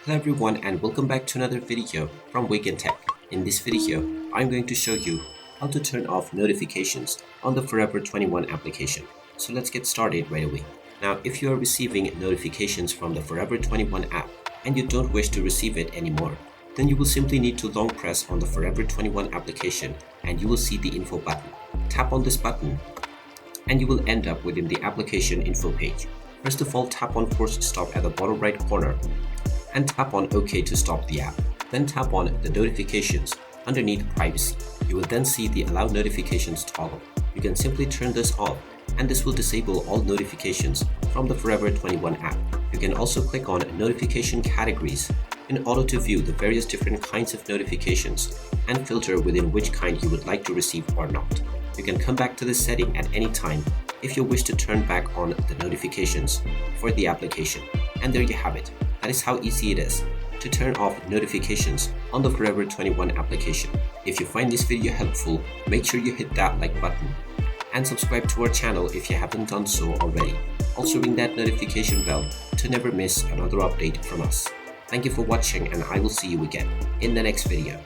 Hello everyone and welcome back to another video from Wake&Tech. In this video, I'm going to show you how to turn off notifications on the Forever 21 application. So let's get started right away. Now, if you are receiving notifications from the Forever 21 app and you don't wish to receive it anymore, then you will simply need to long press on the Forever 21 application and you will see the info button. Tap on this button and you will end up within the application info page. First of all, tap on force stop at the bottom right corner and tap on OK to stop the app. Then tap on the notifications underneath privacy. You will then see the allow notifications toggle. You can simply turn this off and this will disable all notifications from the Forever 21 app. You can also click on notification categories in order to view the various different kinds of notifications and filter within which kind you would like to receive or not. You can come back to this setting at any time if you wish to turn back on the notifications for the application. And there you have it. That is how easy it is to turn off notifications on the Forever 21 application. If you find this video helpful, make sure you hit that like button and subscribe to our channel if you haven't done so already. Also ring that notification bell to never miss another update from us. Thank you for watching and I will see you again in the next video.